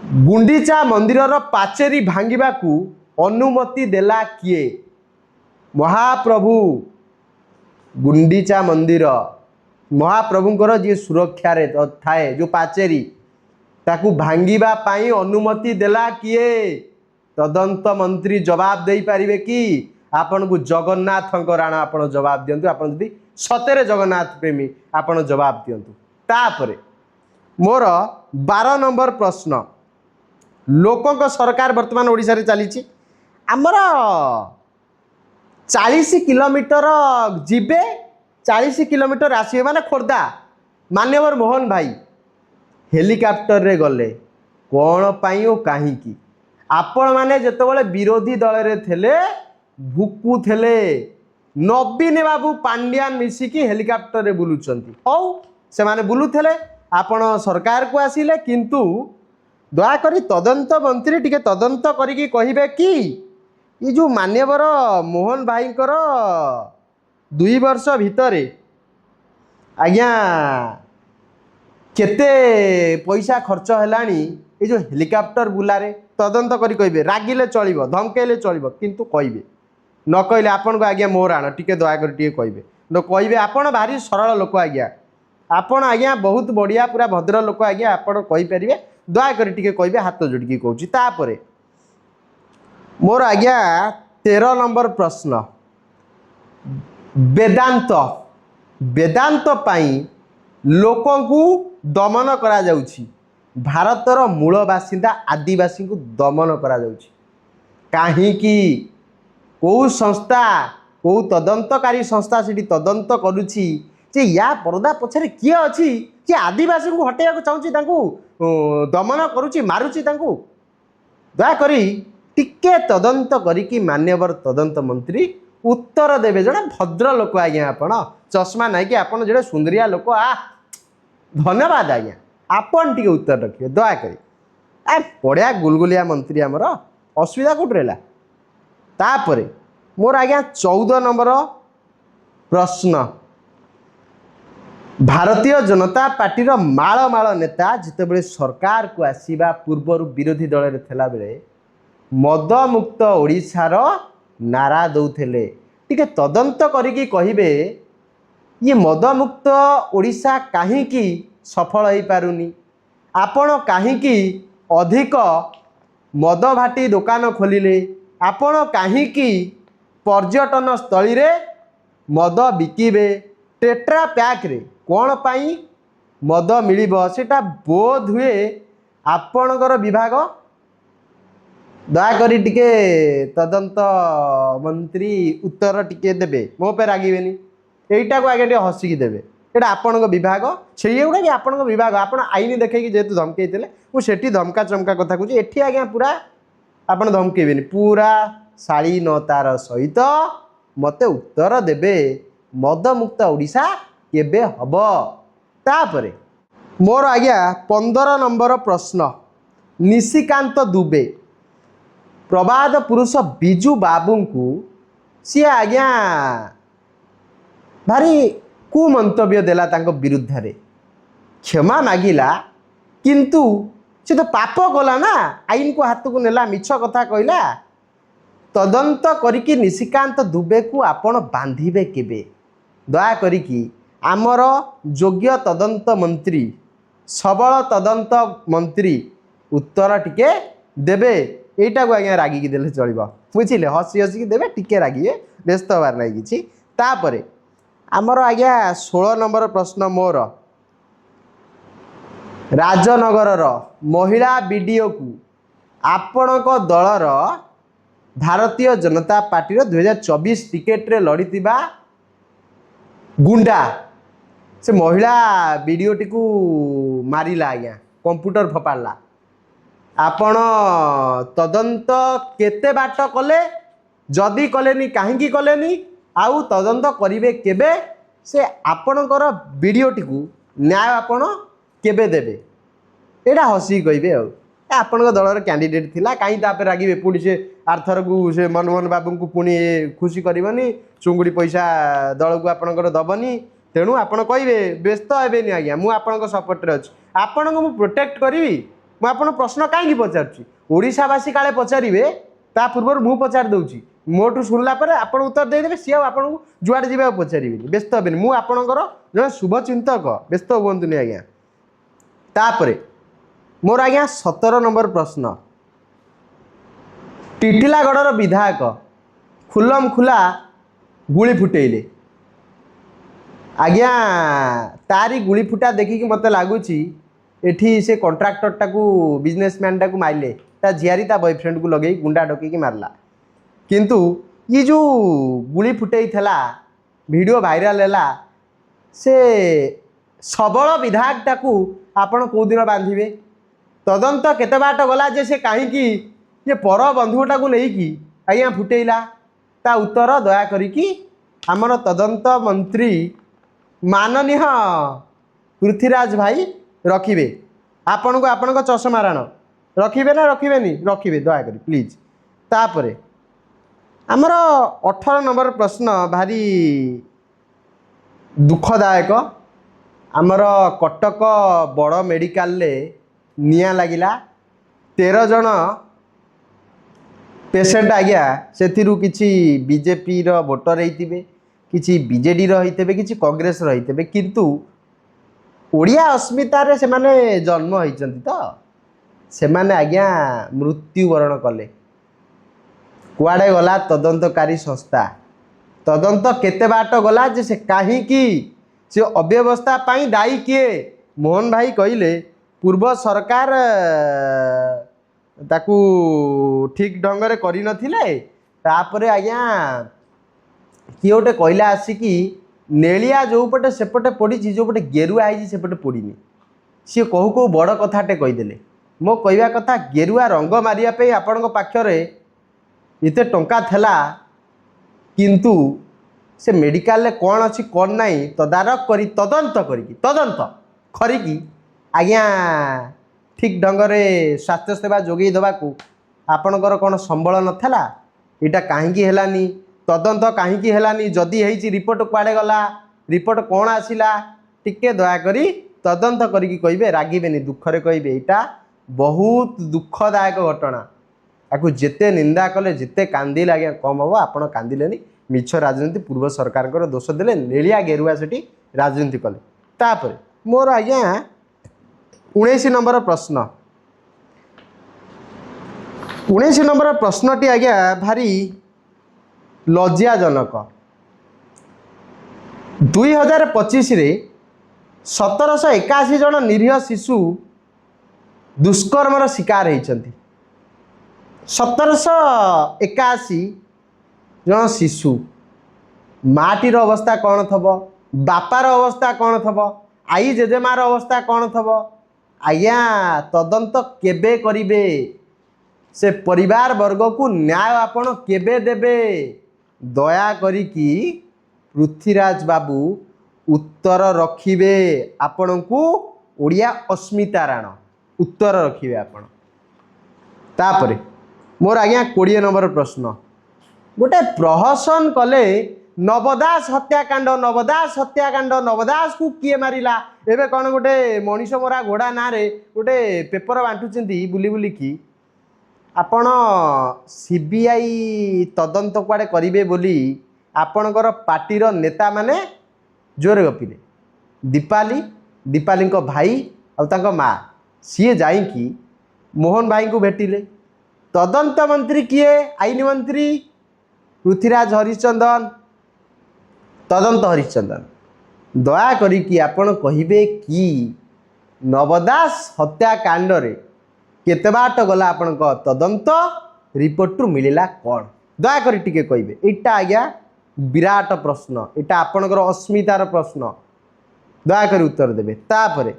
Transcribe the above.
गुंडीचा मंदिर पाचेरी भांगा अनुमति देला किए? महाप्रभु गुंडीचा मंदिर महाप्रभुंकर जी सुरक्षा रे थाए जो पाचेरी ताकू भांगिबा पाई अनुमति देला किए? तदंत मंत्री जवाब दे पारिबे कि? आपण को जगन्नाथ राण आपण जवाब दियंतु। आपण जदि सतेरे जगन्नाथ प्रेमी आपण जवाब दियंतु। तापरे मोर 12 नंबर प्रश्न। लोकों सरकार वर्तमान ओडिशा रे चली आमर 40 किलोमीटर जीवे 40 किलोमीटर आसवे माने खोर्धा मान्यवर मोहन भाई हेलिकॉप्टर रे गले कौन पाई ओ कहीं आपण माने जेतबेले विरोधी दल रे थेले भुकु थेले नवीन बाबू पांड्यान मिसिकी हेलिकॉप्टर रे बुलुचंती हौ से माने बुलुथेले आपण सरकार को आसिले किंतु दयाकरी तदंत मंत्री टिके तदंत करिकी कहिबे कि ये जो मान्यवर मोहन भाई 2 वर्ष भितरे आज्ञा केते पैसा खर्च हेलानी ये जो हेलिकॉप्टर बुलारे तदंत करी कहिबे। रागिले चलिबो धमकेले चलिबो किंतु कहिबे न कहले आपन को आज्ञा मोर आण टिके दया करी टिके कहिबे न कहिबे आपन भारी सरल लोक आज्ञा आपन आज्ञा बहुत बढ़िया पूरा भद्र लोक आज्ञा आपन कहि परिबे दया करी टिके कहिबे हाथ जोड़की कहूँ। तापरे मोर आज्ञा 13 नंबर प्रश्न। वेदांत वेदांत पाई लोकों को दमन करा जाउछि भारतर मूल बासिंदा आदिवासी को दमन करा जाउछि काहे कि कौ संस्था कौ तदंतकारी संस्था से तदंत करुछि जे या पर्दा पछरे किए अछि जे आदिवासी को हटेया चाहूँगी दमन करुछि मारुछि तांकु दया करी टिके तदंत करिकी मान्यवर तदंत मंत्री उत्तर देवे। जड़े भद्र लोक आज्ञा आपण चश्मा नाई कि आपण जड़े सुंदरिया लोक धन्यवाद आज्ञा आपण टिके उत्तर रखिए दया करी बढ़िया गुलगुलिया मंत्री आमर असुविधा कौट रहा। तापरे मोर आज्ञा 14 नंबर प्रश्न। भारतीय जनता पार्टी माल माल नेता जितेबले सरकार को आसीबा पूर्वर विरोधी दल रे थेला बेले मद मुक्त ओडिशार नारा दौथेले टिके तदंत करिकी कहिबे ये मद मुक्त ओडिशा काहींकी सफल हो पारुनी आपण काहींकी अधिक मद भाटी दुकान खोलिले आपण काहींकी पर्यटन स्थली रे मद बिकिबे टेट्रा पैक रे कौन पाई मद मिलिबो सेटा बोध हुए आपणकर विभाग दया करी टिके तदंत मंत्री उत्तर टिके देबे मो पे रागिबेनी एटा को आगे टिके हसिकी देबे एटा आपणक विभाग से गुड़ा भी आपणक विभाग आपण आईन देखैकी जेतु धमकेइतले मु सेठी धमका चमका कथा कहूँ एठी आज्ञा पूरा आपण धमकेइबेनी पूरा शालीनतार सहित मते उत्तर देबे मद मुक्त ओडिशा केबे हब। तापरे मोर आज्ञा 15 नंबर प्रश्न। निशिकांत दुबे प्रबाद पुरुष बिजू बाबू को सी आज्ञा भारी कु मंतव्य देला तांको विरुद्ध रे क्षमा मागिला किंतु से तो पाप कला ना आईन को हाथ को नेला मिछ कथा कहला तदंत करिकी निशिकांत दुबे को आपण बांधिबे केबे? दया करिकी आमर योग्य तदंत मंत्री सबल तदंत मंत्री उत्तर टिके देबे एटा को आज्ञा रागिकी देले चलिबो बुझिले हसी हसी देबे टिके रागिए व्यस्त होबार नै किछि। तापरे आमर आज्ञा 16 नंबर प्रश्न मोर राजनगर महिला वीडियो को आपणक दलर भारतीय जनता पार्टी 2024 टिकेट रे लड़ीथिबा गुंडा से महिला वीडियो टी को मारिला आज्ञा कंप्यूटर फपाड़ला आपण तदंत केते बाट कले जदि कलेनी कहीं कलेनी आउ तदंत करिवे केबे से आपणकर वीडियो टी को न्याय आपण केबे देबे एटा हसी कहिबे आपण दलर कैंडिडेट थिला कहीं तापर रागिबे पुणी से आरथर को से मनमोहन बाबू को पुणी खुशी करबनी चुंगुड़ी पैसा दल को आपणकर दबनी तेणु आपण कहिबे व्यस्त हेबेनी आज्ञा मु आपणक सपोर्ट रे अछि आपणक मु प्रोटेक्ट करिवि मुझे प्रश्न कहीं पचारुची ओडावासी काले पचारे ता पूर्व मु पचार दूची मोटू शुणला आप उत्तर देदेवे सी आपको जुआड़े जावा पचारे व्यस्त हे मुझर जन शुभचिंतक व्यस्त हूँ आज्ञा तापर मोर आज्ञा 17 नंबर प्रश्न टिटिलागढ़ विधायक खुलम खुला गुली फुटेले आज्ञा तारी गुली फुटा देखिक मत लगुच एठी से कॉन्ट्रैक्टर टाकू बिजनेसमैन टाकू मारे ता झियारी ता बॉयफ्रेंड को लगे गुंडा डकैकी मारला किंतु ये जो गुली फुटे थला वीडियो वायरल है से सबल विधायक टाकू आपण कौ दिन बांधे तदंत केते बाट गला जे से कहीं ये पर बंधुटा को लेकिन आज्ञा फुटेला ता उत्तर दया करिकी आमर तदंत मंत्री माननीय पृथ्वीराज भाई रखिबे आपण को आपण चषमा राण रखिबे ना रखिबेनी रखिबे दया करी प्लीज तापरे आमर 18 नंबर प्रश्न भारी दुखदायक आमर कटक बड़ मेडिकल ले निया लगिला 13 जन पेसेंट आज्ञा से किसी बीजेपी रो वोटर होते किसी बीजेडी रो किसी कांग्रेस रो किंतु ओडिया अस्मितार से माने जन्म होती तो से माने आज्ञा मृत्युवरण कले कुआड़े गला तदंतकारी संस्था तदंत केते बाट गला जे से कहीं से अव्यवस्था पाई दायी किए मोहन भाई कहले पूर्व सरकार ताकू ठीक ढंग से करी नथिले तापरे आज्ञा किए गोटे कहला आसिकी नेलिया जो पटे सेपटे पड़ी जो पटे गेरुआ है सेपटे पड़ीनी सी कहू कहू बड़ कथाटे कहीदेले मो कहवा कथा गेरुआ रंग मारिया आपण पाखरे एते टंका थेला किंतु से मेडिकल रे कौन अच्छी कौन नहीं तदारक करी तदंत खरिकी आज्ञा ठीक ढंग से स्वास्थ्य सेवा जोगई देवाकू आपणकर कौन संबल नथला एटा कहीं हेलानी तदंत कहीं हेलानी जदि है रिपोर्ट कुआड़े गला रिपोर्ट कौन आसिला टिके दयाकरी तदंत करिकी कहिबे रागिबेनी दुखरे कहिबे एटा बहुत दुखदायक घटना आपको जिते निंदा कले जिते कांदिले आज्ञा कम हम आपण कांदिलेनी मिछ राजनीति पूर्व सरकार दोष देले नेलिया गेरुआ सेठी राजनीति कले तापर मोर आज्ञा 19 नंबर प्रश्न 19 नंबर प्रश्नटी आज्ञा भारी लज्जाजनक 2025 रे 1781 जन निरीह शिशु दुष्कर्मर शिकार होती 1781 जन शिशु माटीर अवस्था कौन थब बापार अवस्था कौन थब आई जेजेमार अवस्था कौन थब आज्ञा तदंत केबे करिबे से परिवार वर्ग को न्याय आपण केबे देबे दया करिकी पृथ्वीराज बाबू उत्तर रखिबे आपण को ओडिया अस्मिता राण उत्तर रखिबे आपण तापरे मोर आज्ञा 20 नंबर प्रश्न गोटे प्रहसन कले नवदास हत्याकांड नवदास को किए मारिला एबे कौन गोटे मनीष मरा घोड़ा ना रे गोटे पेपर बांटुचंती बुली बुली की आपण सीबीआई तदंत कुआड़े करिवे बोली आपणकर पार्टीर नेता माने जोरे गपिले दीपाली भाई और माँ सी जाइकी मोहन भाई को भेटिले तदंत मंत्री किए आईन मंत्री पृथ्वीराज हरिश्चंदन तदंत हरिश्चंदन दया करिकी आपण कहिबे कि नवदास हत्याकांड रे केते बाट गला आपण तदंत रिपोर्ट मिलला कौन दया करी टिके कहिबे एटा आज्ञा विराट प्रश्न एटा आपणकर अस्मितार प्रश्न दया करी उत्तर देबे तापरे